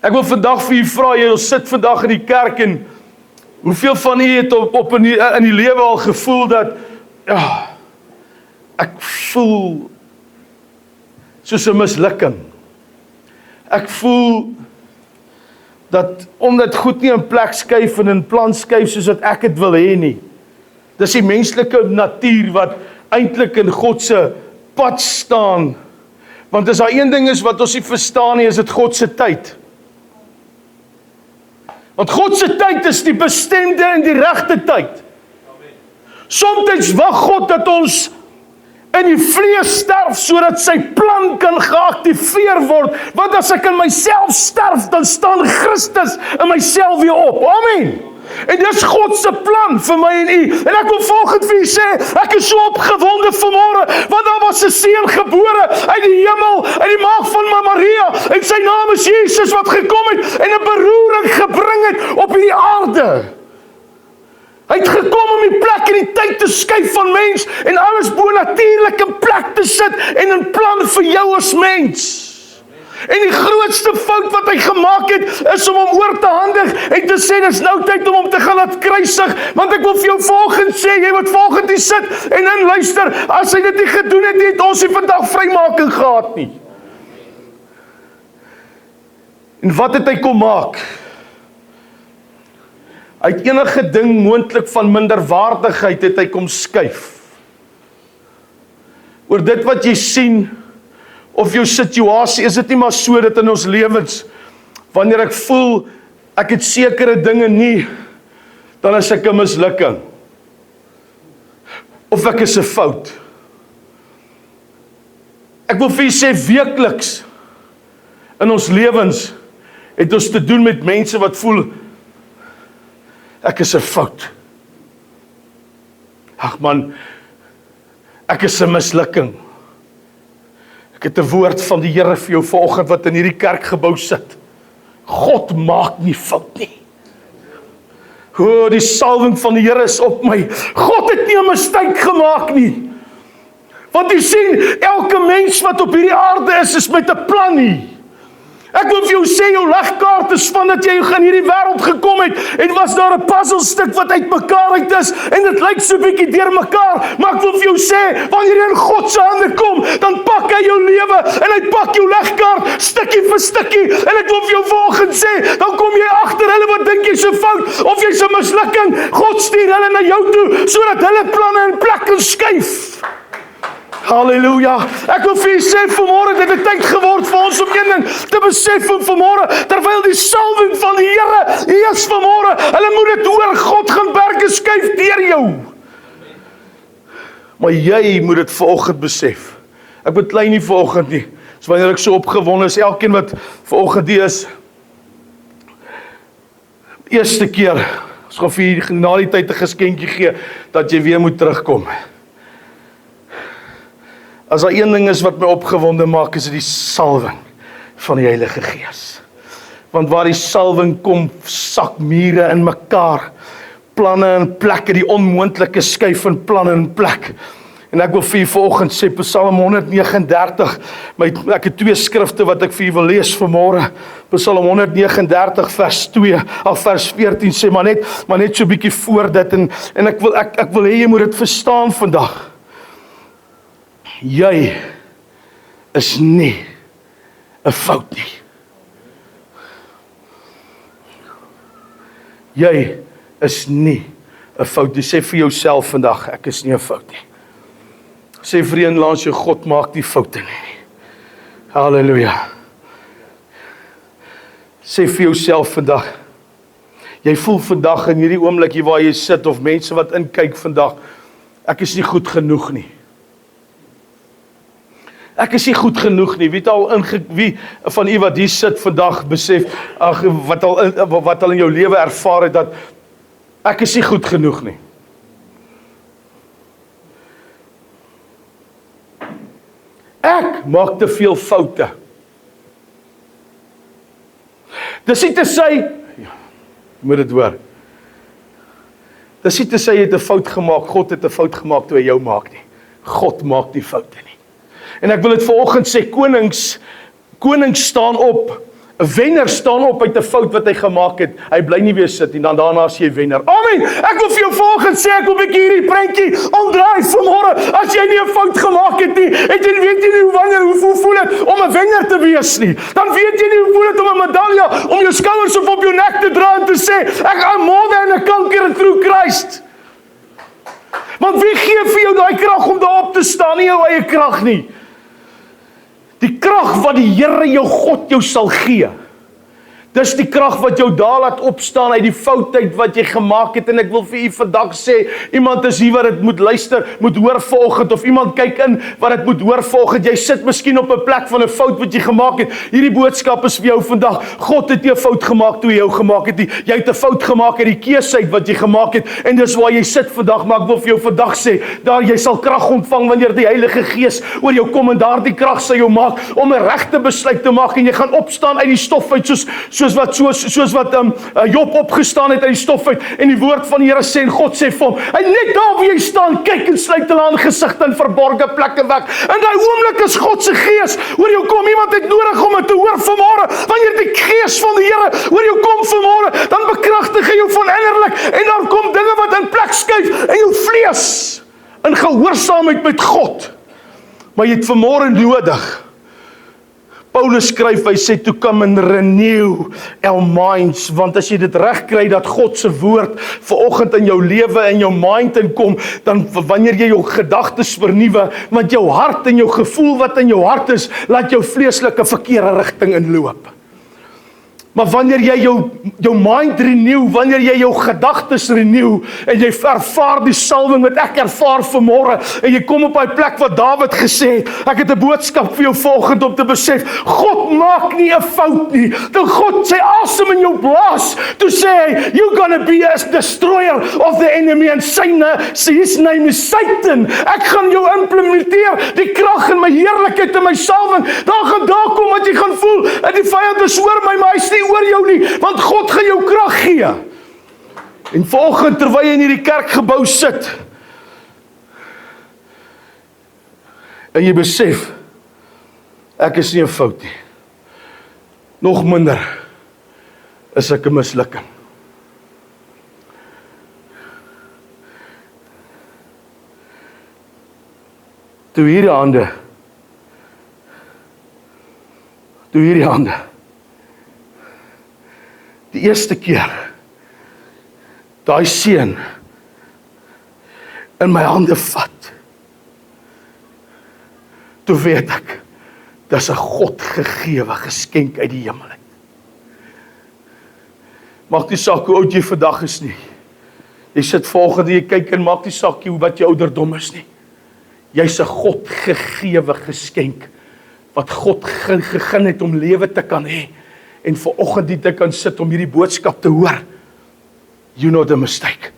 Ek wil vandag vir u vra, ons sit vandag in die kerk en hoeveel van u het op in die lewe al gevoel dat, ja, ek voel soos 'n mislukking. Ek voel dat omdat goed nie in plek skuif en in plan skuif soos wat ek dit wil hê nie. Dis die menslike natuur wat eintlik in God se pad staan. Want as daar een ding is wat ons nie verstaan nie, is dit God se tyd. Want God se tyd is die bestemde en die regte tyd. Soms wag God dat ons in die vlees sterf, sodat sy plan kan geactiveer word. Want as ek in myself sterf, dan staan Christus in myself weer op. Amen. En dis God se plan vir my en u. En ek wil volgende vir u sê, ek is so opgewonde vanmôre, want daar was 'n seun gebore uit die hemel, uit die maag van Maria, en sy naam is Jesus, wat gekom het en 'n beroering gebring het op hierdie aarde. Hy het gekom om die plek en die tyd te skuif van mens en alles bonatuurlik in plek te sit en in plan vir jou as mens. En die grootste fout wat hy gemaak het, is om hom oor te handig en te sê, dis nou tyd om hom te gaan laat kruisig, want ek wil vir jou volgende sê, jy moet volgende hier sit en dan luister, as hy dit nie gedoen het, het ons nie vandag vrymaking gehad nie. En wat het hy kom maak? Uit enige ding moontlik van minderwaardigheid het hy kom skuif. Oor dit wat jy sien, of jou situasie, is dit nie maar so dat in ons lewens, wanneer ek voel, ek het sekere dinge nie, dan is ek 'n mislukking. Of ek is 'n fout. Ek wil vir julle sê, weekliks, in ons lewens, het ons te doen met mense wat voel, ek is 'n fout. Ag man, ek is 'n mislukking. Ek het 'n woord van die Here vir jou vanoggend wat in hierdie kerkgebou sit. God maak nie fout nie. O, die salwing van die Here is op my. God het nie 'n mistake gemaak nie. Want jy sien, elke mens wat op hierdie aarde is met 'n plan nie. Ek wil vir jou sê, jou legkaart is van dat jy in hierdie wêreld gekom het, en was daar 'n puzzelstuk wat uitmekaar uit is, en dit lyk so bietjie deurmekaar, maar ek wil vir jou sê, wanneer jy in God se hande kom, dan pak hy jou lewe, en hy pak jou legkaart, stukkie vir stukkie, en ek wil vir jou volgende sê, dan kom jy agter hulle wat dink jy's 'n fout, of jy's 'n mislukking, God stuur hulle na jou toe, sodat hulle planne in plek kan skuif. Halleluja. Ek wil vir julle sê vanmôre, dit het tyd geword vir ons om een ding te besef van vanmôre, terwyl die salwing van die Here hier is vanmôre, hulle moet dit hoor, God gaan berge skuif deur jou. Maar jy moet dit vanoggend besef. Ek beklei nie vanoggend nie. So wanneer ek so opgewonde is, elkeen wat vanoggend hier is, eerste keer, ons gaan vir jy na die tyd 'n geskenkie gee, dat jy weer moet terugkom. As daar een ding is wat my opgewonde maak, is dit die salwing van die Heilige Gees. Want waar die salwing kom, sak mure in mekaar, planne in plekke, die onmoontlike skuif in planne in plek. En ek wil vir u vanoggend sê, Psalm 139, ek het twee skrifte wat ek vir u wil lees vanmôre. Psalm 139 vers 2, of vers 14 sê, maar net so 'n bietjie voor dit, en ek wil hê jy moet dit verstaan vandag. Jy is nie 'n fout nie. Jy is nie 'n fout nie. Sê vir jouself vandag, ek is nie 'n fout nie. Sê vir een langs jou, God maak nie foute nie. Halleluja. Sê vir jouself vandag, jy voel vandag in hierdie oomblik hier waar jy sit, of mense wat inkyk vandag, ek is nie goed genoeg nie. Ek is nie goed genoeg nie. Wie van u wat hier sit vandag besef, wat al in jou lewe ervaar het, dat ek is nie goed genoeg nie. Ek maak te veel foute. Dis nie te sê, ja, moet dit hoor. Dis nie te sê jy het 'n fout gemaak, God het 'n fout gemaak toe hy jou maak nie. God maak nie foute nie. En ek wil dit vanoggend sê, konings staan op 'n wenner staan op uit 'n fout wat hy gemaak het. Hy bly nie weer sit nie, dan daarna is jy 'n wenner. Amen. Ek wil vir jou volgens sê, ek wil 'n bietjie hierdie prentjie omdraai vanmôre. As jy nie 'n fout gemaak het nie, en jy weet jy nie hoe voel dit om 'n wenner te wees nie. Dan weet jy nie hoe voel dit om 'n medalje om jou skouers op jou nek te dra en te sê, ek am more than a conqueror through Christ. Want wie gee vir jou daai krag om daarop te staan? Nie jou eie krag nie. Die krag wat die Here jou God jou sal gee. Dis die krag wat jou daar laat opstaan uit die foutheid wat jy gemaak het. En ek wil vir u vandag sê, iemand is hier wat dit moet luister, moet hoor vanoggend, of iemand kyk in wat dit moet hoor vanoggend. Jy sit miskien op 'n plek van 'n fout wat jy gemaak het. Hierdie boodskap is vir jou vandag. God het nie 'n fout gemaak toe hy jou gemaak het nie. Jy het 'n fout gemaak uit die keuse uit wat jy gemaak het, en dis waar jy sit vandag. Maar ek wil vir jou vandag sê, daar jy sal krag ontvang wanneer die Heilige Gees oor jou kom, en daardie krag sal jou maak om 'n regte besluit te maak, en jy gaan opstaan uit die stof uit soos wat Job opgestaan het uit die stof uit, en die woord van die Here sê, en God sê vir hom, en net daar waar jy staan, kyk en sluit hulle aangesigte in verborgde plekke weg. In daai oomblik is God se Gees oor jou kom. Iemand het nodig om dit te hoor vanmôre. Wanneer die Gees van die Here oor jou kom vanmôre, dan bekragtig hy jou van innerlik, en dan kom dinge wat in plek skuif in jou vlees, in gehoorsaamheid met God. Maar jy het vanmôre nodig. Paulus skryf, hy sê, to come and renew our minds, want as jy dit reg kry, dat God se woord vanoggend in jou lewe en jou mind inkom, dan wanneer jy jou gedagtes vernuwe, want jou hart en jou gevoel wat in jou hart is, laat jou vleeslike verkeerde rigting inloop. Maar wanneer jy jou mind renew, wanneer jy jou gedagtes renew, en jy ervaar die salwing wat ek ervaar vanmôre, en jy kom op die plek wat Dawid gesê het, ek het 'n boodskap vir jou volgend om te besef, God maak nie 'n fout nie. Toe God sy asem in jou blaas, toe sê hy, you're gonna be a destroyer of the enemy, and his name is Satan. Ek gaan jou implementeer, die krag en my heerlikheid en my salwing, daar kom wat jy gaan voel, en die vyand is oor my, maar hy is nie oor jou nie, want God gaan jou krag gee. En vanoggend terwyl jy in hierdie kerkgebou sit, en jy besef, ek is nie 'n fout nie. Nog minder is ek 'n mislukking. Toe hierdie hande, die eerste keer, daai seun in my hande vat, toe weet ek, dis 'n God gegewe geskenk uit die hemel uit. Maak nie saak hoe oud jy vandag is nie. Jy sit volgende, jy kyk en maak nie saak wat jou ouderdom is nie. Jy's 'n God gegewe geskenk, wat God gegee het om lewe te kan hê, en vanoggend dit te kan sit om hierdie boodskap te hoor. You know the mistake.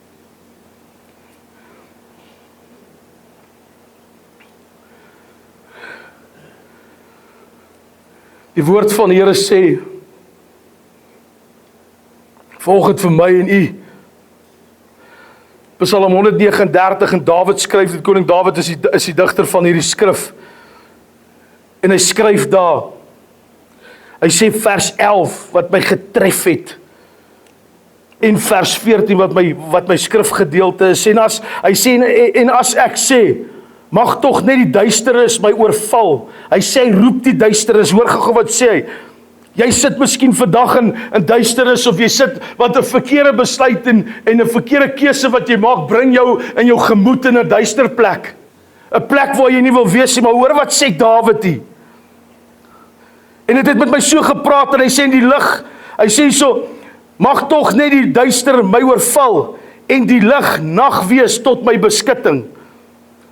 Die woord van die Here sê, vanoggend vir my en u, Psalm 139, en Dawid skryf dit, koning Dawid is die digter van hierdie skrif, en hy skryf daar, hy sê vers 11, wat my getref het, en vers 14, wat my skrifgedeelte is, en hy sê, en as ek sê, mag tog net die duisternis my oorval, hy sê, roep die duisternis, hoor gou wat sê hy, jy sit miskien vandag in duisternis, of jy sit, want 'n verkeerde besluit en 'n verkeerde keuse wat jy maak, bring jou in jou gemoed in 'n duister plek, 'n plek waar jy nie wil wees nie, maar hoor wat sê Dawid hier, en dit het met my so gepraat, en hy sê in die lig, hy sê so, mag tog net die duister my oorval, en die lig nag wees tot my beskutting.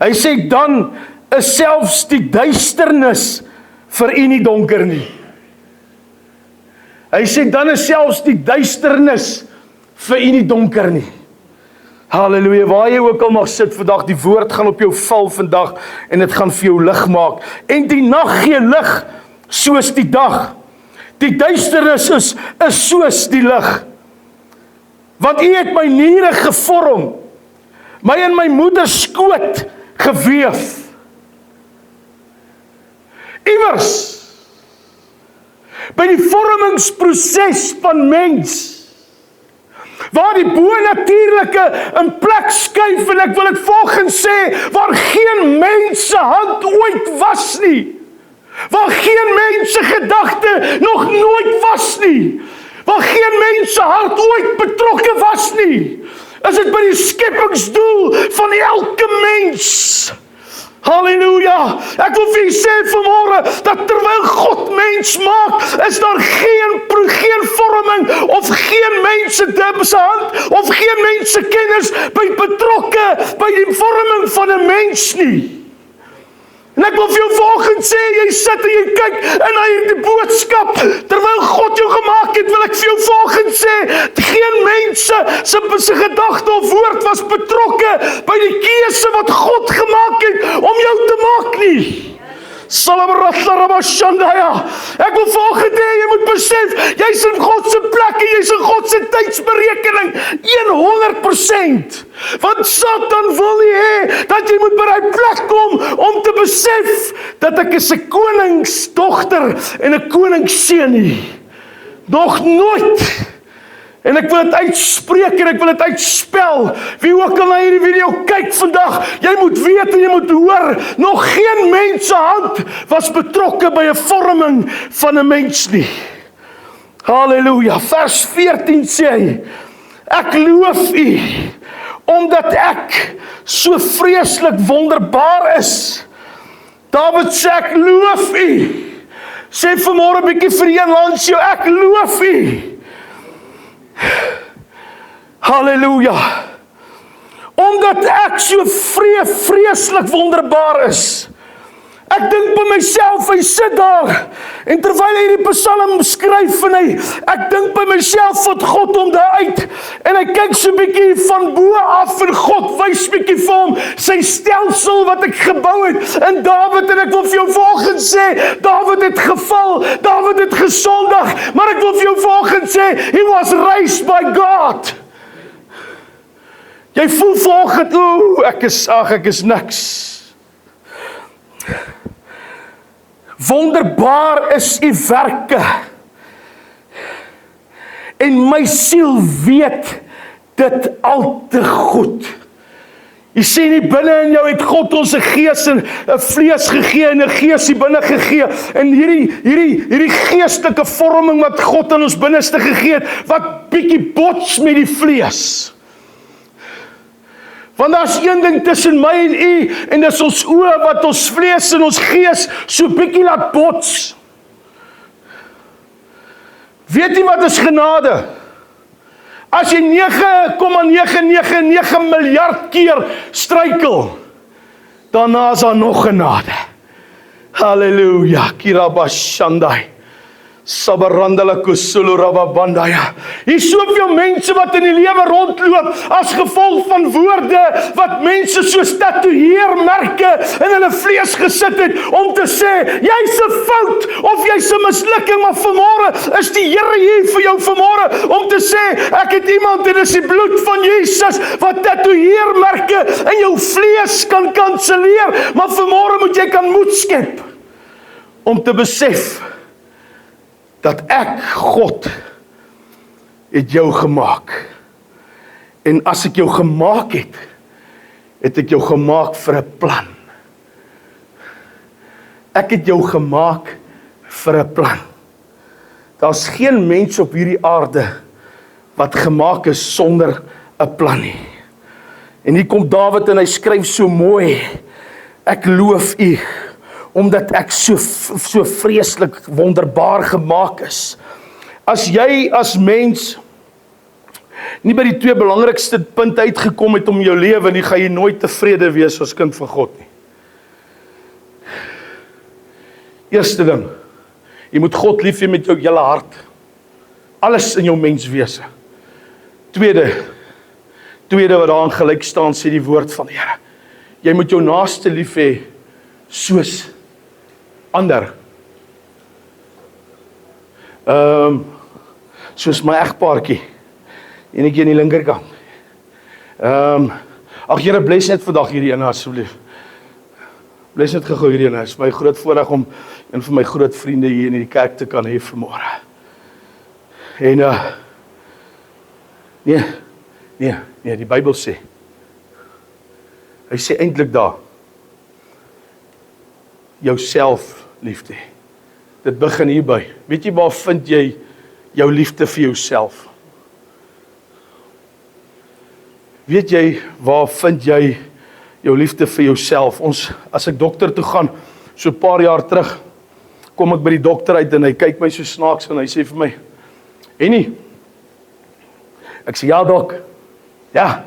Hy sê, dan is selfs die duisternis vir u nie donker nie. Hy sê, dan is selfs die duisternis vir u nie donker nie. Halleluja, waar jy ook al mag sit vandag, die woord gaan op jou val vandag, en dit gaan vir jou lig maak. En die nag gee lig, soos die dag. Die duisternis is soos die lig. Want u het my niere gevorm, my in my moeder skoot geweef. Iewers by die vormingsproses van mens, waar die bo-natuurlike in plek skuif, en ek wil dit volgens sê, waar geen mens se hand ooit was nie, waar geen mens se gedagte nog nooit was nie, waar geen mens se hart ooit betrokke was nie, is dit by die skepingsdoel van elke mens. Halleluja, ek wil vir julle sê vanmôre, dat terwyl God mens maak, is daar geen vorming, of geen mens se hand, of geen mens se kennis betrokke by die vorming van 'n mens nie. En ek wil vir jou vanoggend sê, jy sit en jy kyk en na hierdie boodskap, terwyl God jou gemaak het, wil ek vir jou vanoggend sê, geen mense se gedagte of woord was betrokke by die keuse wat God gemaak het om jou te maak nie. Ek wil vanoggend hê, jy moet besef, jy's in God se plek en jy's in God se tydsberekening 100%. Want Satan wil nie hê dat jy moet by daai plek kom om te besef dat ek is 'n koningsdogter en 'n koningsseun nie. Nog nooit. En ek wil dit uitspreek en ek wil dit uitspel. Wie ook al na hierdie video kyk vandag, jy moet weet en jy moet hoor, nog geen mens se hand was betrokke by 'n vorming van 'n mens nie. Halleluja. Vers 14 sê hy, ek loof U, omdat ek so vreeslik wonderbaar is. Dawid sê, ek loof U. Sê vanmôre 'n bietjie vir een langs jou, ek loof U. Halleluja. Omdat ek so vreeslik wonderbaar is. Ek dink by myself, hy sit daar, en terwyl hy die psalm skryf, en ek dink by myself, wat God hom daar uit, en hy kyk so 'n bietjie van bo af, en God wys bietjie vir hom, sy stelsel wat ek gebou het, en Dawid, en ek wil vir jou vanoggend sê, Dawid het geval, Dawid het gesondig, maar ek wil vir jou vanoggend sê, he was raised by God. Jy voel vanoggend, ek is niks. Wonderbaar is U werke, en my siel weet dit al te goed. Jy sien nie, binne in jou het God ons 'n gees en 'n vlees gegee en 'n gees hier binne gegee, en hierdie geestelike vorming wat God in ons binneste gegee het, wat bietjie bots met die vlees. Want daar's een ding tussen my en U, en dis ons oë wat ons vlees en ons gees so bietjie laat bots. Weet jy wat is genade? As jy 9,999 miljard keer struikel, daarna is daar nog genade. Halleluja, kirabashandai. Sabarandala kusulu rababandaya. Hier is soveel mense wat in die lewe rondloop as gevolg van woorde wat mense soos tatoeëermerke in hulle vlees gesit het om te sê, jy's 'n fout of jy's 'n mislukking, maar vanmôre is die Here hier vir jou vanmôre om te sê, ek het iemand, en dis die bloed van Jesus wat tatoeëermerke in jou vlees kan kanselleer, maar vanmôre moet jy kan moed skep om te besef dat ek, God, het jou gemaak. En as ek jou gemaak het ek jou gemaak vir 'n plan. Ek het jou gemaak vir 'n plan. Daar's geen mens op hierdie aarde wat gemaak is sonder 'n plan nie. En hier kom Dawid en hy skryf so mooi, ek loof U, omdat ek so vreeslik wonderbaar gemaak is. As jy as mens nie by die twee belangrikste punte uitgekom het om jou lewe nie, gaan jy nooit tevrede wees as kind van God nie. Eerste ding, jy moet God lief hê met jou hele hart. Alles in jou menswese. Tweede wat daarin gelyk staan, sê die woord van die Here. Jy moet jou naaste lief hê soos ander. Soos my egpaartjie. Enetjie aan die linkerkant. Ag Here, bless net vandag hierdie ene asseblief. Bless net gou hierdie, is my groot voorreg om een van my groot vriende hier in die kerk te kan hê vanmôre. En nee, die Bybel sê. Hy sê eintlik daar, jouself liefde. Dit begin hierby. Weet jy waar vind jy jou liefde vir jouself? Weet jy waar vind jy jou liefde vir jouself? As ek dokter toe gaan, so 'n paar jaar terug, kom ek by die dokter uit en hy kyk my so snaaks en hy sê vir my, Henny, ek sê, ja dok, ja,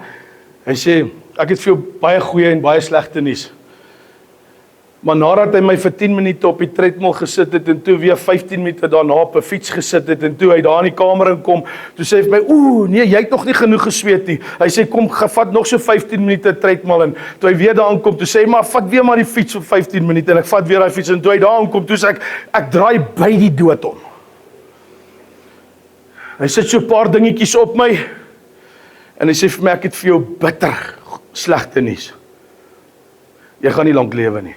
hy sê, ek het vir jou baie goeie en baie slegte nuus. Maar nadat hy my vir 10 minute op die treadmill gesit het en toe weer 15 minute daarna op 'n fiets gesit het en toe hy daar in die kamer inkom, toe sê hy vir my, nee, jy het nog nie genoeg gesweet nie. Hy sê, kom, vat nog so 15 minute treadmill en toe hy weer daar aankom, toe sê hy, maar vat weer maar die fiets op 15 minute en ek vat weer die fiets en toe hy daar aankom, toe sê ek draai by die dood om. Hy sit so 'n paar dingetjies op my en hy sê vir my, ek het vir jou bitter slegte nuus. Jy gaan nie lank lewe nie.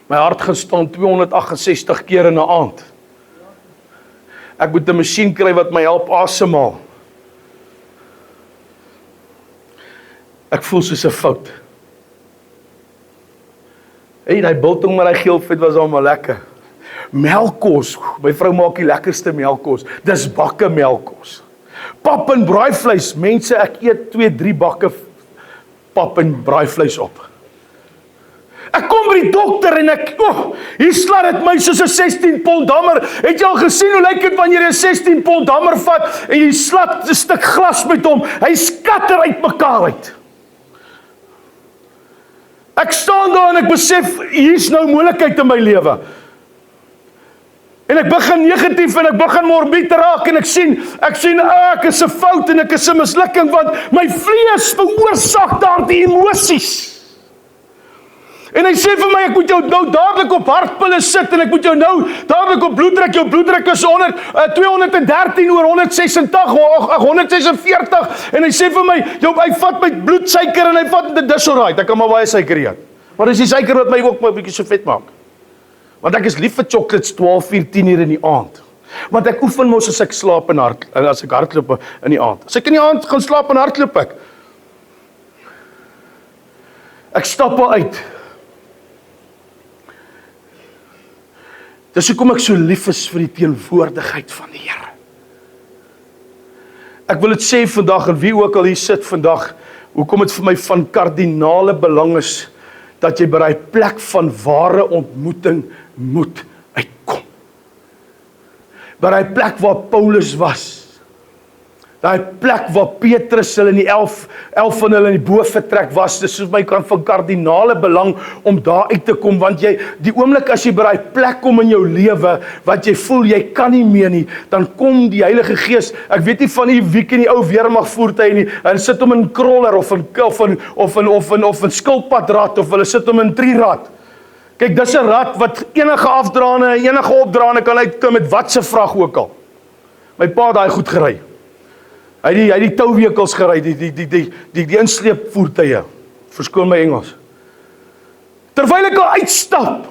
My hart gaan staan 268 keer in 'n aand. Ek moet 'n masjien kry wat my help asemhaal. Ek voel soos 'n fout. Hey, daai biltong met daai geel vet was almal lekker. Melkkos, my vrou maak die lekkerste melkkos. Dis bakke melkkos. Pap en braaivleis, mense, ek eet 2-3 bakke pap en braaivleis op. Ek kom by die dokter en hier slaat dit my soos 'n 16 pond hammer. Het jy al gesien hoe lyk dit wanneer jy 'n 16 pond hammer vat en jy slaat 'n stuk glas met hom? Hy skatter uitmekaar uit. Ek staan daar en ek besef, hier's nou moontlikheid in my lewe. En ek begin negatief en ek begin morbied raak en ek sien ek is 'n fout en ek is 'n mislukking want my vlees veroorsaak daardie emosies. En hy sê vir my, ek moet jou nou dadelik op hartpille sit en ek moet jou nou dadelik op bloeddruk, jou bloeddruk is 213 oor 186, 146 en hy sê vir my, hy vat my bloedsuiker en hy vat, dis alright, ek kan maar baie suiker eet. Maar dis die suiker wat my ook maar 'n bietjie so vet maak. Want ek is lief vir chocolates 12 uur, 10 uur in die aand. Want ek oefen mos as ek slaap en as ek hardloop in die aand. As ek in die aand gaan slaap en hardloop ek stap al uit. Dis hoekom ek so lief is vir die teenwoordigheid van die Here. Ek wil dit sê vandag, en wie ook al hier sit vandag, hoekom dit vir my van kardinale belang is, dat jy by die plek van ware ontmoeting moet uitkom. By die plek waar Paulus was, daai plek waar Petrus hulle in die 11 van hulle in die boefretrek was, dis vir my van kardinale belang om daar uit te kom, want die oomblik as jy by die plek kom in jou lewe, wat jy voel jy kan nie meer nie, dan kom die Heilige Gees, ek weet nie van die wiek in die ou weermag voertuie nie, en sit hom in 'n kroller of 'n skilpadrad of hulle sit hom in 'n trirad. Kyk, dis 'n rad wat enige afdraande, enige opdraande kan uitkom met watse vrag ook al. My pa het daai goed gery. Hy het die touwekels gery, die insleepvoertuie. Verskoon my Engels. Terwyl ek al uitstap,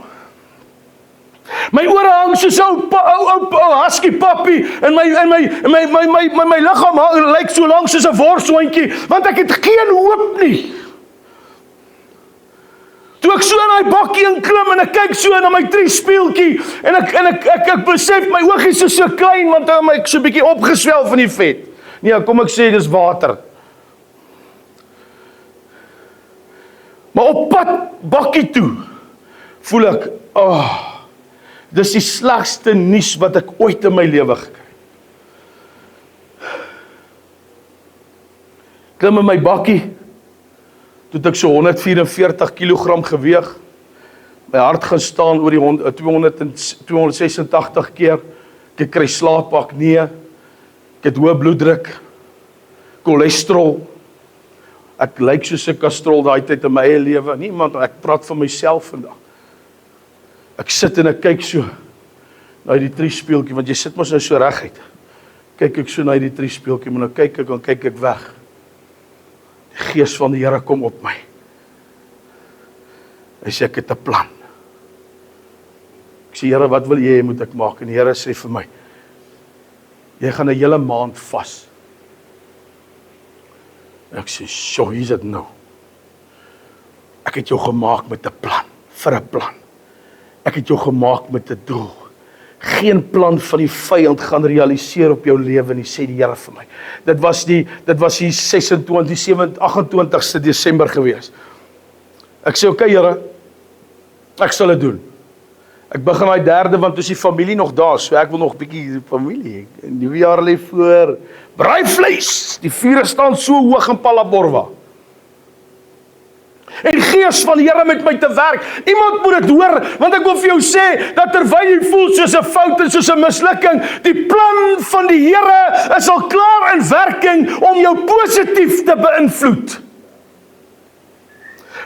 my ore hang soos 'n ou husky puppy en my liggaam lyk so lank soos 'n worshondjie, want ek het geen hoop nie. Toe ek so in daai bakkie inklim en ek kyk so na my triespieeltjie en ek besef my oogies is so klein want ek so 'n bietjie opgeswel van die vet. Nee, kom ek sê, dis water. Maar op pad bakkie toe, voel ek, dis die slegste nuus wat ek ooit in my lewe gekry. Klim in my bakkie, toe het ek so 144 kg geweeg, my hart gaan staan oor die 286 keer, ek kry slaapapnee, ek het hoë bloeddruk, cholesterol, ek lyk soos 'n kastrol daai tyd in my eie lewe, niemand, ek praat van myself vandag. Ek sit en ek kyk so, na die triespieeltjie, want jy sit mos nou so reguit. Kyk ek so na die triespieeltjie, maar nou kyk ek weg. Die Gees van die Here kom op my. Hy sê, ek het 'n plan. Ek sê, Here, wat wil jy moet ek maak? En die Here sê vir my, jy gaan 'n hele maand vas. En ek sê, "Sjoe, hier's dit nou. Ek het jou gemaak met 'n plan, vir 'n plan. Ek het jou gemaak met 'n doel. Geen plan van die vyand gaan realiseer op jou lewe nie, sê die Here vir my." Dit was die 28ste Desember gewees. Ek sê, "Oké, Here, ek sal dit doen." Ek begin daai 3de, want toe is die familie nog daar, so ek wil nog 'n bietjie familie. Nuwejaar lê voor. Braai vleis. Die vure staan so hoog in Palaborwa. En die Gees van die Here met my te werk. Iemand moet dit hoor, want ek wil vir jou sê, dat terwyl jy voel soos 'n fout en soos 'n mislukking, die plan van die Here is al klaar in werking om jou positief te beïnvloed.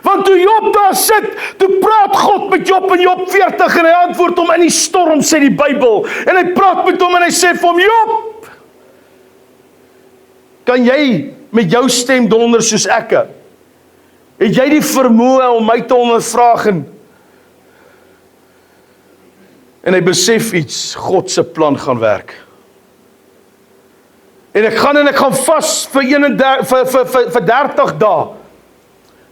Want toe Job daar sit, toe praat God met Job in Job 40 en hy antwoord hom in die storm, sê die Bybel. En hy praat met hom en hy sê vir hom, "Job, kan jy met jou stem donder soos ek? Het jy die vermoë om my te ondervraag?" En hy besef iets, God se plan gaan werk. En ek gaan vas vir 30 dae.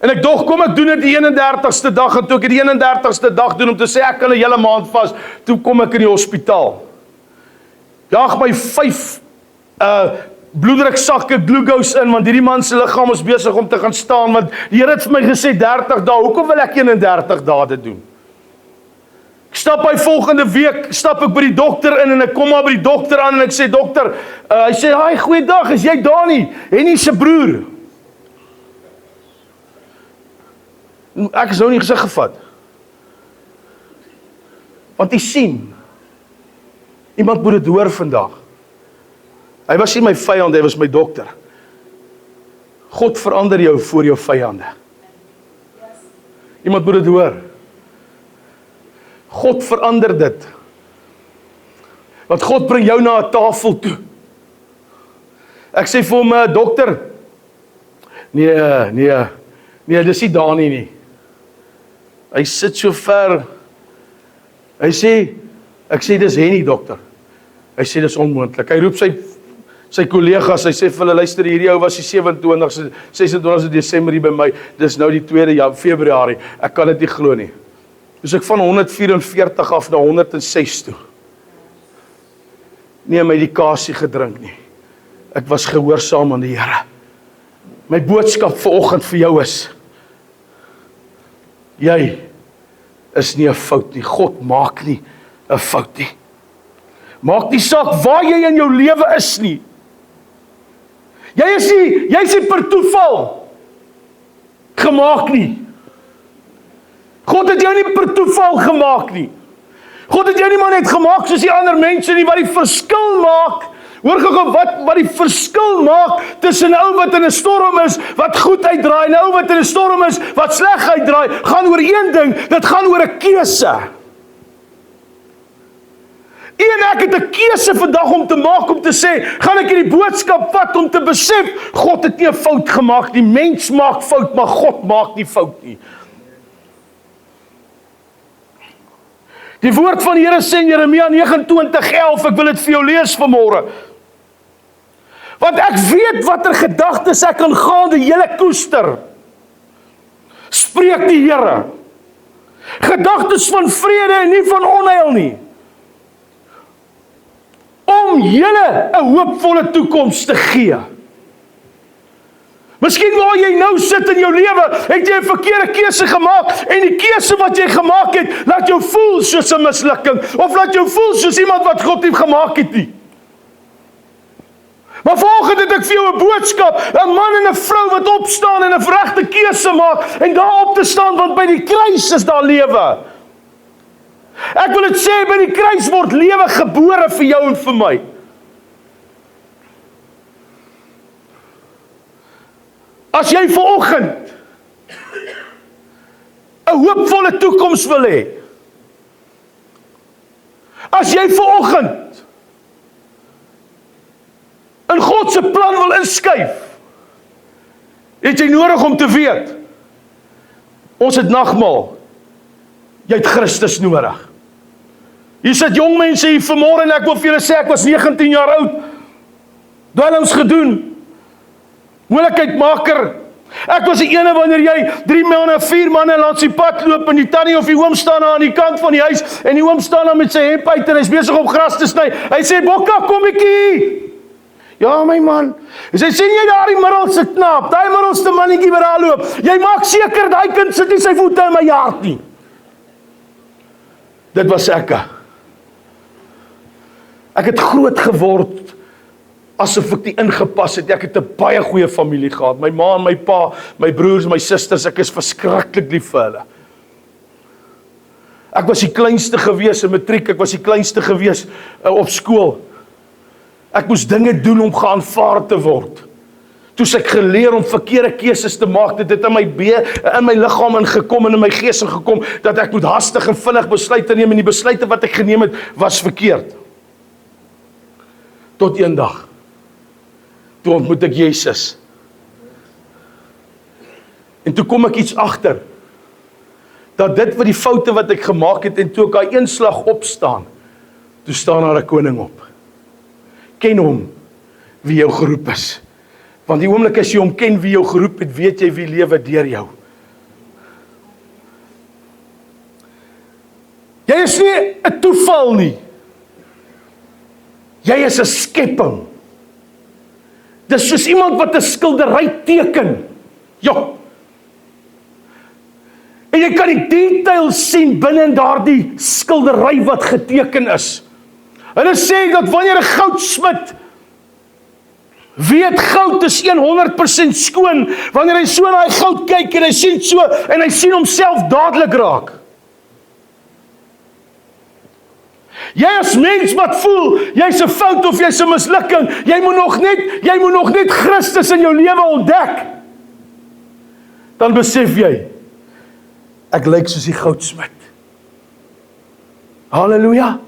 En ek dog, kom ek doen dit die 31ste dag, en toe ek die 31ste dag doen, om te sê, ek kan 'n hele maand vas, toe kom ek in die hospitaal. Jaag my 5 bloeddruksakke glucose in, want hierdie man se liggaam is besig om te gaan staan, want die Here het vir my gesê 30 dae, hoekom wil ek 31 dae dit doen? Ek stap by volgende week, stap ek by die dokter in, en ek kom maar by die dokter aan, en ek sê, "Dokter," hy sê, "Hi, goeiedag, is jy daar nie? Henny se broer." Ek is nou nie gesig gevat. Want jy sien, iemand moet dit hoor vandag. Hy was nie my vyand, hy was my dokter. God verander jou voor jou vyande. Iemand moet dit hoor. God verander dit. Want God bring jou na 'n tafel toe. Ek sê vir hom, "Dokter, nee, dis nie Dani nie." Hy sit so ver. Hy sê, ek sê, "Dis Henny, dokter." Hy sê, "Dis onmoontlik." Hy roep sy kollegas, hy sê vir hulle, "Luister, hierdie ou was die 26 Desember hier by my, dis nou die 2 Februarie, ek kan dit nie glo nie." Dus ek van 144 af na 106 toe. Nie medikasie gedrink nie. Ek was gehoorsaam aan die Here. My boodskap vanoggend vir jou is, jy is nie 'n fout nie. God maak nie 'n fout nie. Maak nie saak waar jy in jou lewe is nie. Jy's nie per toeval gemaak nie. God het jou nie per toeval gemaak nie. God het jou nie maar net gemaak soos die ander mense nie, wat die verskil maak. Hoor gou wat die verskil maak tussen 'n ou wat in 'n storm is, wat goed uitdraai, en 'n ou wat in 'n storm is, wat sleg uitdraai, gaan oor een ding, dit gaan oor 'n keuse. Ek het 'n keuse vandag om te maak, om te sê, gaan ek hierdie boodskap vat om te besef, God het nie 'n fout gemaak nie, mens maak fout, maar God maak nie fout nie. Die woord van die Here sê in Jeremia 29:11, ek wil dit vir jou lees vanmôre. Want ek weet watter gedagtes ek kan gaande julle koester, spreek die Here. Gedagtes van vrede en nie van onheil nie. Om julle 'n hoopvolle toekoms te gee. Miskien waar jy nou sit in jou lewe, het jy 'n verkeerde keuse gemaak, en die keuse wat jy gemaak het, laat jou voel soos 'n mislukking, of laat jou voel soos iemand wat God nie gemaak het nie. Maar vanoggend het ek vir jou 'n boodskap, 'n man en 'n vrou wat opstaan en 'n regte keuse maak, en daar op te staan, want by die kruis is daar lewe. Ek wil dit sê, by die kruis word lewe gebore vir jou en vir my. As jy vanoggend 'n hoopvolle toekoms wil hê, as jy vanoggend in God se plan wil inskuif, het jy nodig om te weet, ons het nagmaal Jy het Christus nodig. Hier sit jong mense hier vanmôre en ek wil vir julle sê, ek was 19 jaar oud. Dwelms gedoen. Moeilikheidmaker. Ek was die ene wanneer jy 3 manne, 4 manne langs die pad loop en die tannie of die oom staan aan die kant van die huis en die oom staan daar met sy hemp uit en hy's besig om gras te sny. Hy sê, "Bokka, kom ekkie." Ja, my man. Hy sê, "Sien jy daar die middelste knaap, daai middelste mannetjie wat daar loop? Jy maak seker daai kind sit nie sy voete in my hart nie." Dit was ek. Ek het groot geword asof ek die ingepas het. Ek het 'n baie goeie familie gehad. My ma en my pa, my broers, my susters, ek is verskriklik lief vir hulle. Ek was die kleinste gewees in matriek, ek was die kleinste gewees op skool. Ek moes dinge doen om geaanvaar te word. Toe ek geleer om verkeerde keuses te maak, dit het in my liggaam ingekom en in my gees ingekom, dat ek moet hastig en vinnig besluite neem en die besluite wat ek geneem het, was verkeerd. Tot eendag, toe ontmoet ek Jesus. En toe kom ek iets agter, dat dit wat die foute wat ek gemaak het, en toe ek daai een slag opstaan, toe staan daar 'n koning op. Ken hom, wie jou geroep is. Want die oomblik as jy hom ken wie jou geroep het, weet jy wie lewe deur jou. Jy is nie 'n toeval nie. Jy is 'n skepping. Dis soos iemand wat 'n skildery teken. Ja. En jy kan die details sien binne in daardie skildery wat geteken is. Hulle sê dat wanneer 'n goudsmid weet goud is 100% skoon, wanneer hy so na die goud kyk en hy sien so, en hy sien homself dadelik raak. Jy as mens wat voel, jy's 'n fout of jy's 'n mislukking, jy moet nog net Christus in jou lewe ontdek. Dan besef jy, ek lyk soos die goudsmid. Halleluja.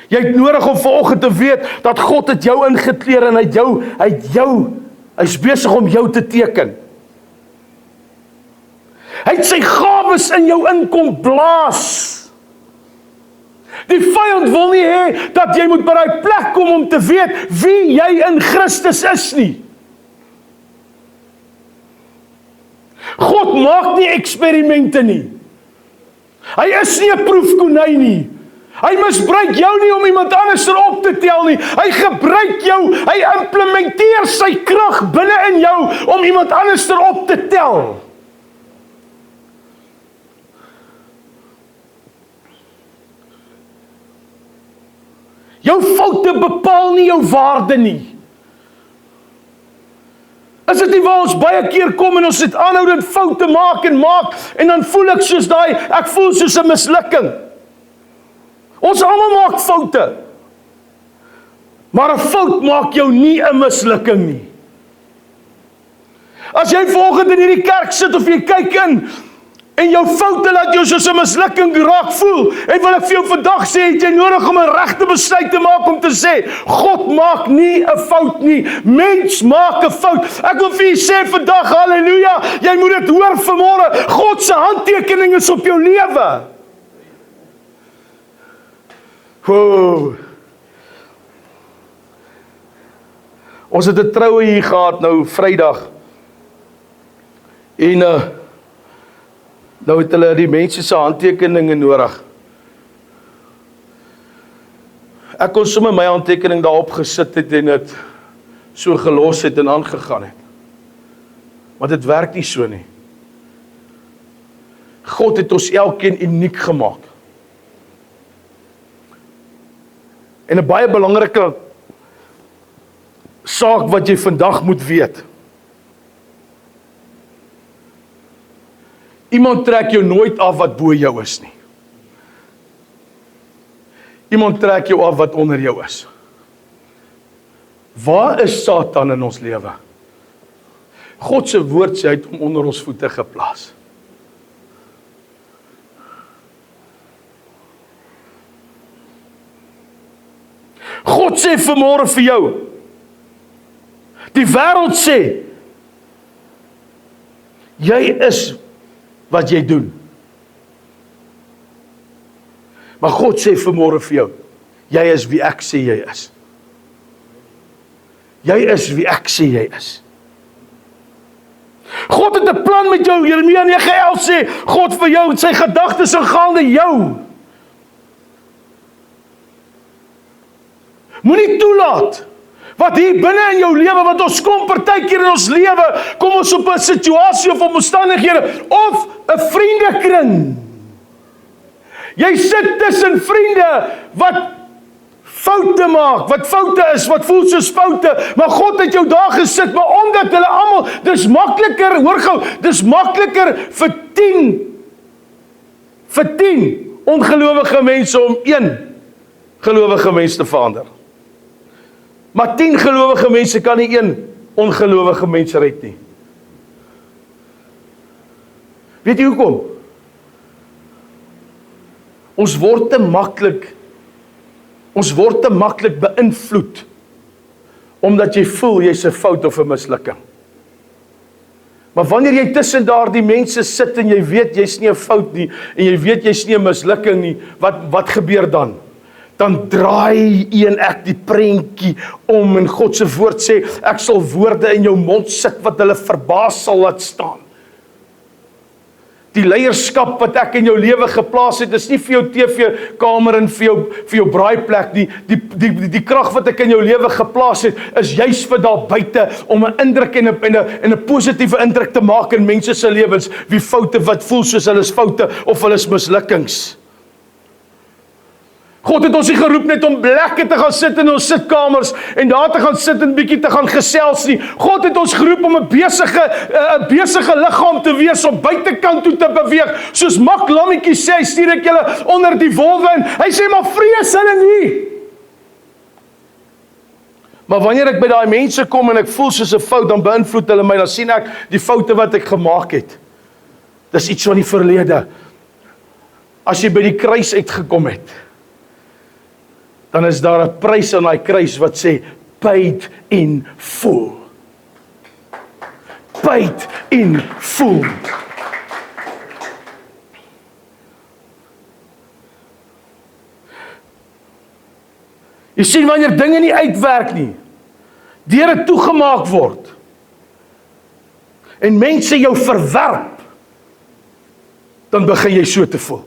Jy het nodig om vanoggend te weet, dat God het jou ingekleer en hy's besig om jou te teken. Hy het sy gawes in jou inkom blaas. Die vyand wil nie hê dat jy moet by daai plek kom om te weet wie jy in Christus is nie. God maak nie eksperimente nie. Hy is nie 'n proefkonyn nie. Hy misbruik jou nie om iemand anders op te tel nie. Hy gebruik jou, hy implementeer sy krag binne in jou om iemand anders op te tel. Jou foute bepaal nie jou waarde nie. Is dit nie waar ons baie keer kom en ons het aanhoudend foute maak en dan voel ek soos ek voel soos 'n mislukking. Ons almal maak foute. Maar 'n fout maak jou nie 'n mislukking nie. As jy vanoggend in hierdie kerk sit of jy kyk in en jou foute laat jou soos 'n mislukking raak voel, en wil ek vir jou vandag sê, het jy nodig om 'n regte besluit te maak om te sê, God maak nie 'n fout nie, mens maak 'n fout. Ek wil vir jy sê vandag, halleluja, jy moet dit hoor vanmôre, God se handtekening is op jou lewe. Wow. Ons het 'n troue hier gehad nou Vrydag. En nou het hulle die mense se handtekeninge nodig. Ek kon sommer my handtekening daarop gesit het en dit so gelos het en aangegaan het. Maar dit werk nie so nie. God het ons elkeen uniek gemaak. En 'n baie belangrike saak wat jy vandag moet weet. Iemand trek jou nooit af wat bo jou is nie. Iemand trek jou af wat onder jou is. Waar is Satan in ons lewe? God se woord sê hy het hom onder ons voete geplaas. God sê vanmôre vir jou, die wêreld sê, jy is wat jy doen. Maar God sê vanmôre vir jou, jy is wie ek sê jy is. Jy is wie ek sê jy is. God het 'n plan met jou. Jeremia 9:11 sê, God vir jou het sy gedagtes aangaande jou. Moenie toelaat wat hier binne in jou lewe, wat ons kom partykeer in ons lewe, kom ons op 'n situasie of omstandighede, of 'n vriendekring. Jy sit tussen vriende wat foute maak, wat foute is, wat voel soos foute, maar God het jou daar gesit, maar omdat hulle almal, dis makliker, hoor gou, dis makliker vir 10 ongelowige mense om 1 gelowige mens te verander. Maar 10 gelowige mense kan nie 1 ongelowige mens red nie. Weet jy hoekom? Ons word te maklik beïnvloed omdat jy voel jy's 'n fout of 'n mislukking. Maar wanneer jy tussen daardie mense sit en jy weet jy's nie 'n fout nie en jy weet jy's nie 'n mislukking nie, wat gebeur dan? Dan draai een ek die prentjie om en God se woord sê, ek sal woorde in jou mond sit wat hulle verbaas sal laat staan. Die leierskap wat ek in jou lewe geplaas het, is nie vir jou TV-kamer en vir jou braaiplek nie. Die krag wat ek in jou lewe geplaas het, is juis vir daar buite om 'n indruk en 'n positiewe indruk te maak in mense se lewens, wie foute wat voel soos hulle is foute of hulle is mislukkings. God het ons nie geroep net om lekker te gaan sit in ons sitkamers en daar te gaan sit en bietjie te gaan gesels nie. God het ons geroep om 'n besige liggaam te wees, om buitekant toe te beweeg. Soos Mak Lammetjie sê, hy stuur ek julle onder die wolwe in. Hy sê, maar vrees hulle nie. Maar wanneer ek by daai mense kom en ek voel soos 'n fout, dan beïnvloed hulle my, dan sien ek die foute wat ek gemaak het. Dis iets van die verlede. As jy by die kruis uitgekom het, dan is daar 'n prys aan daai kruis wat sê, paid in full. Paid in full. Jy sien, wanneer dinge nie uitwerk nie, deure toegemaak word, en mense jou verwerp, dan begin jy so te voel.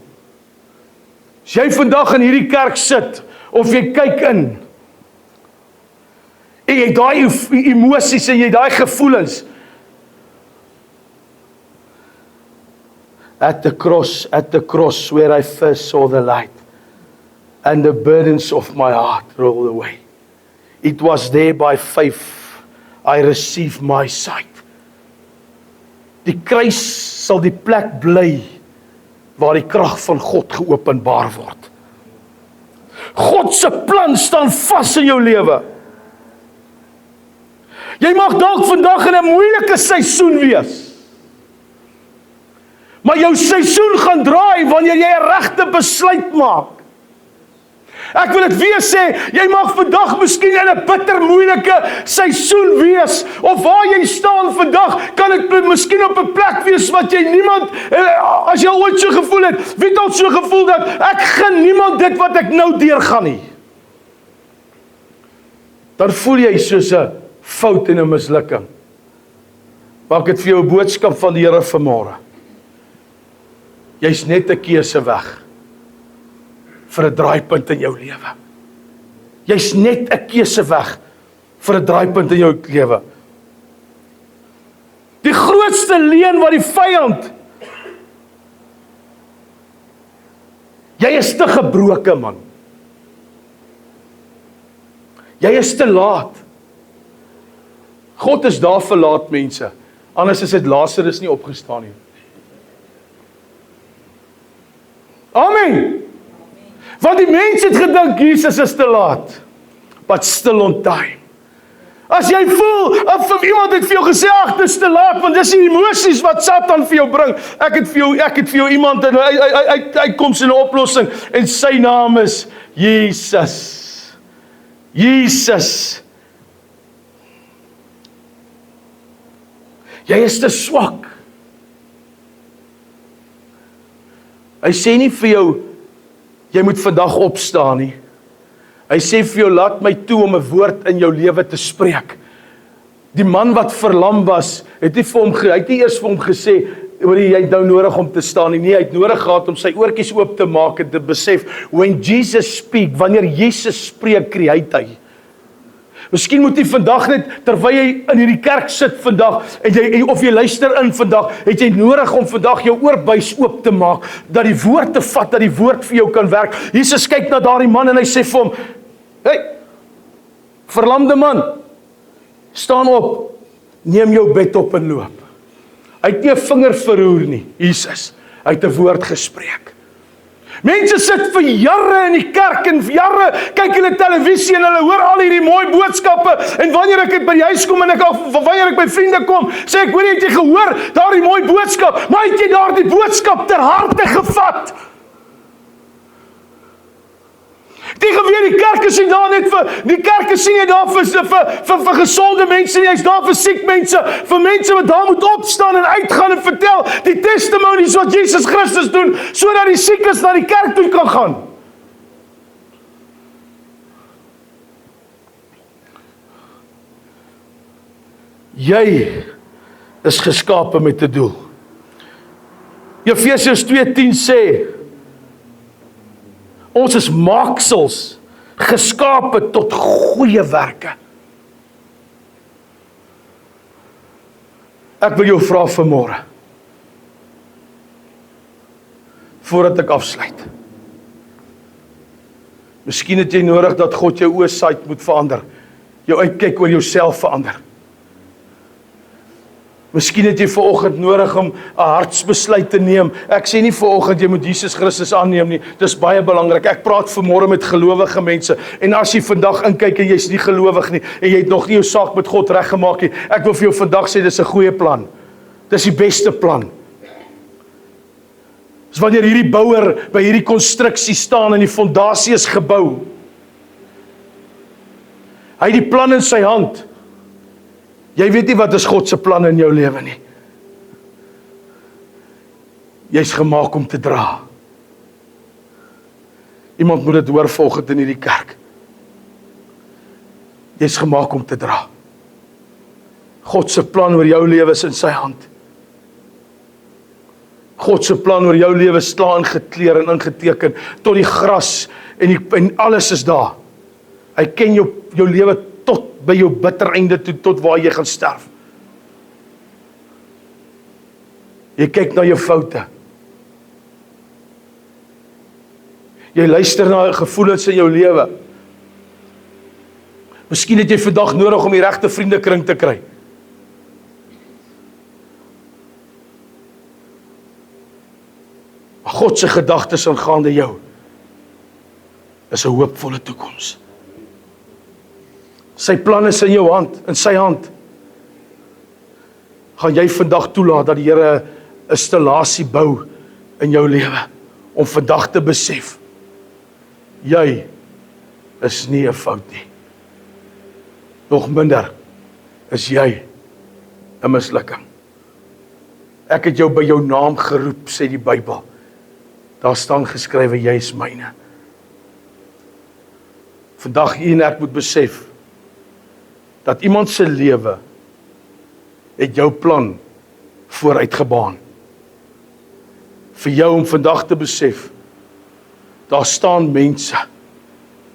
As jy vandag in hierdie kerk sit, of jy kyk in, en jy daai emosies en jy daai gevoelens, at the cross where I first saw the light, and the burdens of my heart rolled away. It was there by faith I received my sight. Die kruis sal die plek bly waar die krag van God geopenbaar word. God se plan staan vas in jou lewe. Jy mag dalk vandag in 'n moeilike seisoen wees. Maar jou seisoen gaan draai wanneer jy 'n regte besluit maak. Ek wil dit weer sê, jy mag vandag miskien in 'n bitter moeilike seisoen wees, of waar jy staan vandag, kan dit miskien op 'n plek wees wat jy niemand, as jy ooit so gevoel het, wie het al so gevoel dat, ek gun niemand dit wat ek nou deurgaan nie. Dan voel jy soos 'n fout en 'n mislukking. Maar ek het vir jou 'n boodskap van die Here vanmôre. Jy's net 'n keuse weg vir 'n draaipunt in jou lewe. Jy's net 'n keuse weg vir 'n draaipunt in jou lewe. Die grootste leuen wat die vyand, jy is te gebroke, man. Jy is te laat. God is daar vir laat mense. Anders is dit Lazarus nie opgestaan nie. Amen. Want die mense het gedink Jesus is te laat. But still on time. As jy voel, of iemand het vir jou gesê, ag, dis te laat, want dis die emosies wat Satan vir jou bring. Ek het vir jou iemand, en hy kom sy 'n oplossing, en sy naam is Jesus. Jesus. Jy is te swak. Hy sê nie vir jou, jy moet vandag opstaan nie. Hy sê vir jou, laat my toe om 'n woord in jou lewe te spreek. Die man wat verlam was, het nie eers vir hom gesê, jy het nou nodig om te staan nie. Nee, hy het nodig gehad om sy oortjies oop te maak en te besef, when Jesus speak, wanneer Jesus spreek, create hy. Miskien moet jy vandag net, terwyl jy in hierdie kerk sit vandag, of jy luister in vandag, het jy nodig om vandag jou oorbuis oop te maak, dat die woord te vat, dat die woord vir jou kan werk. Jesus kyk na daardie man en hy sê vir hom, hey, verlamde man, staan op, neem jou bed op en loop. Hy het nie 'n vinger verroer nie, Jesus. Hy het 'n woord gespreek. Mense sit vir jare in die kerk en vir jare kyk hulle televisie en hulle hoor al hierdie mooi boodskappe en wanneer ek by die huis kom en wanneer ek by vriende kom, sê ek, hoor jy, het jy gehoor daardie mooi boodskap, maar het jy daardie boodskap ter harte gevat? Die geweer, die kerk is nie daar net vir gesonde mense nie, hy is daar vir siek mense, vir mense wat daar moet opstaan en uitgaan en vertel die testimonies wat Jesus Christus doen, sodat die siekes na die kerk toe kan gaan. Jy is geskape met 'n doel. Efesiërs 2:10 sê, ons is maaksels, geskape tot goeie werke. Ek wil jou vra vanmôre, voordat ek afsluit. Miskien het jy nodig dat God jou oorsight moet verander, jou uitkyk oor jouself verander. Miskien het jy vanoggend nodig om 'n hartsbesluit te neem. Ek sê nie vanoggend jy moet Jesus Christus aanneem nie. Dis baie belangrik. Ek praat vanmôre met gelowige mense. En as jy vandag inkyk en jy's nie gelowig nie en jy het nog nie jou saak met God reggemaak nie, ek wil vir jou vandag sê dis 'n goeie plan. Dis die beste plan. Dis wanneer hierdie bouer by hierdie konstruksie staan en die fondasie is gebou. Hy het die plan in sy hand. Jy weet nie wat is God se plan in jou lewe nie. Jy's gemaak om te dra. Iemand moet dit hoor vanoggend in hierdie kerk. Jy's gemaak om te dra. God se plan oor jou lewe is in sy hand. God se plan oor jou lewe staan ingekleer en ingeteken tot die gras en alles is daar. Hy ken jou lewe tot by jou bitter einde toe, tot waar jy gaan sterf. Jy kyk na jou foute. Jy luister na gevoelens in jou lewe. Miskien het jy vandag nodig om die regte vriendekring te kry. Maar God se gedagtes aangaande jou is 'n hoopvolle toekoms. Sy plan is in jou hand, in sy hand. Gaan jy vandag toelaat dat die Here 'n installasie bou in jou lewe, om vandag te besef, jy is nie 'n fout nie. Nog minder is jy 'n mislukking. Ek het jou by jou naam geroep, sê die Bybel. Daar staan geskrywe, jy is myne. Vandag jy en ek moet besef, dat iemand se lewe het jou plan vooruitgebaan. Vir jou om vandag te besef, daar staan mense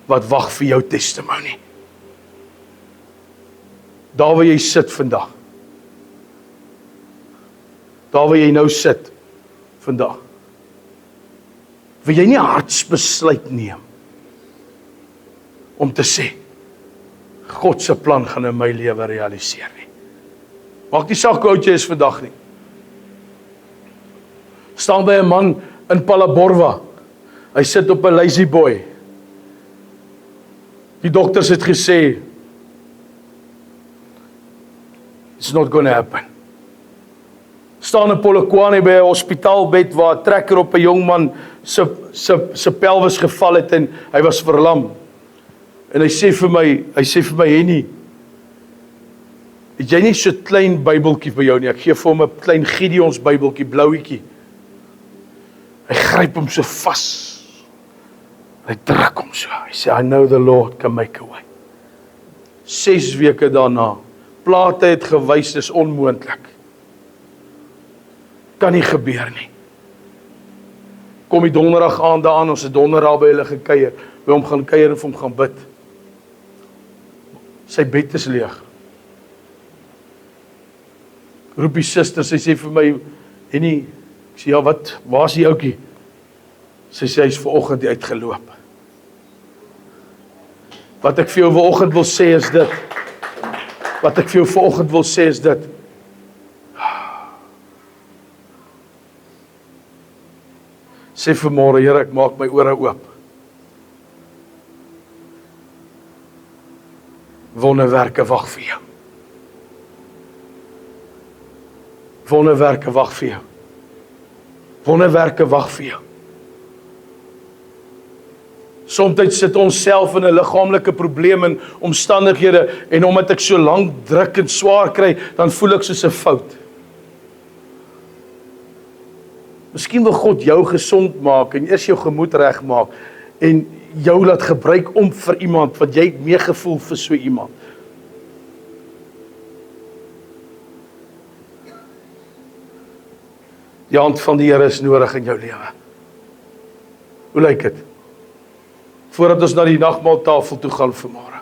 wat wag vir jou testimonie. Daar waar jy sit vandag. Daar waar jy nou sit vandag. Wil jy nie 'n hartsbesluit neem om te sê, God se plan gaan in my lewe realiseer nie. Maak nie saak hoe oud jy is vandag nie. Staan by 'n man in Palaborwa. Hy sit op 'n lazy boy. Die dokters het gesê, it's not gonna happen. Staan in Polokwane by 'n hospitaalbed waar 'n trekker op 'n jong man se pelvis geval het en hy was verlam. En hy sê vir my, Henny, het jy nie so 'n klein Bybeltjie vir jou nie? Ek gee vir hom 'n klein Gideons Bybeltjie, blouetjie. Hy gryp hom so vas. Hy druk hom so. Hy sê, I know the Lord can make a way. 6 weke daarna, plate het gewys, dis onmoontlik. Kan nie gebeur nie. Kom die donderdag aand aan, ons het donderdag by hulle gekuier, by hom gaan kuier en vir hom gaan bid. Sy bed is leeg. Roep die suster, sy sê vir my, Henny, ek sê, ja wat, waar is die oukie? Sy sê, hy is vanoggend uitgeloop. Wat ek vir jou vanoggend wil sê is dit. Wat ek vir jou vanoggend wil sê is dit. Sê vanmôre, Here, ek maak my ore oop. Wonderwerke wag vir jou. Wonderwerke wag vir jou. Wonderwerke wag vir jou. Soms sit ons self in 'n liggaamlike probleem en omstandighede en omdat ek so lank druk en swaar kry, dan voel ek soos 'n fout. Miskien wil God jou gesond maak en eers jou gemoed regmaak en jou laat gebruik om vir iemand wat jy meegevoel vir so iemand. Die hand van die Here is nodig in jou lewe. Hoe lyk dit? Voordat ons na die nagmaaltafel toe gaan vanmôre.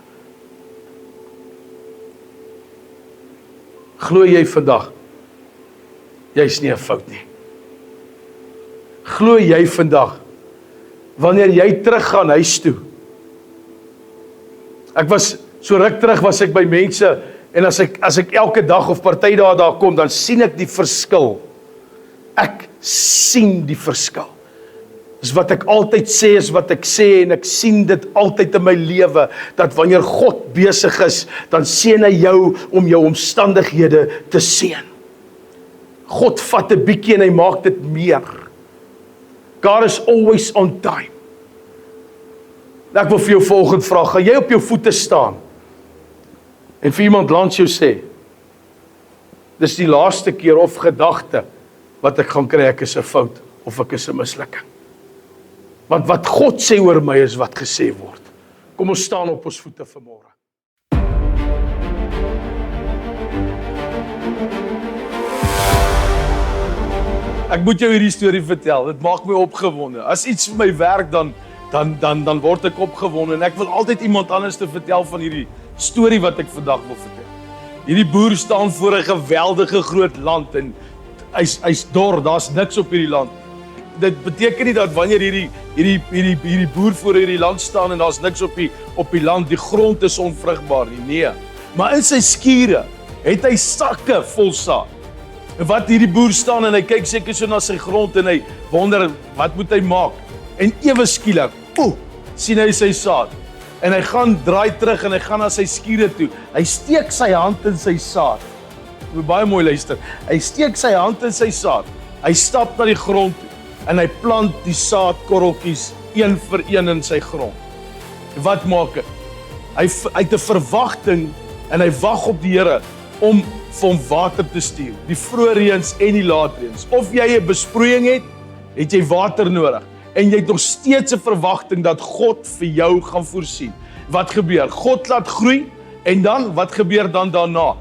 Glo jy vandag, jy's nie 'n fout nie. Glo jy vandag, wanneer jy teruggaan huis toe. Ek was, so ruk terug was ek by mense, en as ek elke dag of party daar kom, dan sien ek die verskil. Ek sien die verskil. Dis wat ek altyd sê, is wat ek sê, en ek sien dit altyd in my lewe, dat wanneer God besig is, dan seën hy jou om jou omstandighede te seën. God vat 'n bietjie en hy maak dit meer. God is always on time. Ek wil vir jou volgende vraag, gaan jy op jou voete staan en vir iemand langs jou sê, dis die laaste keer of gedagte wat ek gaan kry, ek is 'n fout of ek is 'n mislukking. Want wat God sê oor my is wat gesê word. Kom ons staan op ons voete vanmôre. Ek moet jou hierdie storie vertel. Dit maak my opgewonde. As iets vir my werk, dan word ek opgewonde en ek wil altyd iemand anders te vertel van hierdie storie wat ek vandag wil vertel. Hierdie boer staan voor 'n geweldige groot land en hy's dor, daar's niks op hierdie land. Dit beteken nie dat wanneer hierdie boer voor hierdie land staan en daar's niks op die land, die grond is onvrugbaar nie. Nee. Maar in sy skure het hy sakke vol saad. En wat hierdie boer staan en hy kyk seker so na sy grond en hy wonder wat moet hy maak? En ewe skielik, sien hy sy saad. En hy gaan draai terug en hy gaan na sy skure toe. Hy steek sy hand in sy saad. Moet baie mooi luister. Hy steek sy hand in sy saad. Hy stap na die grond toe en hy plant die saadkorreltjies een vir een in sy grond. Wat maak hy? Hy het 'n verwagting en hy wag op die Here om vir hom water te stuur, die vroeë reëns en die laat reëns. Of jy 'n besproeiing het jy water nodig en jy het nog steeds 'n verwagting dat God vir jou gaan voorsien. Wat gebeur? God laat groei en dan, wat gebeur dan daarna?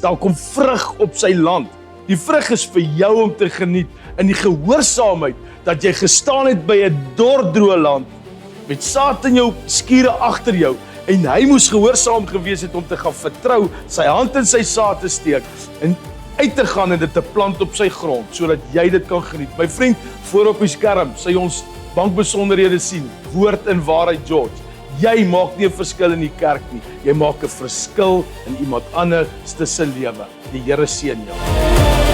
Daar kom vrug op sy land. Die vrug is vir jou om te geniet in die gehoorsaamheid dat jy gestaan het by 'n dordroë land met saad in jou skure agter jou. En hy moes gehoorsaam gewees het om te gaan vertrou, sy hand in sy saad te steek en uit te gaan en dit te plant op sy grond, sodat jy dit kan geniet. My vriend, voor op die skerm, sê ons bankbesonderhede sien, Woord en Waarheid George. Jy maak nie 'n verskil in die kerk nie, jy maak 'n verskil in iemand anders se lewe. Die Here seën jou.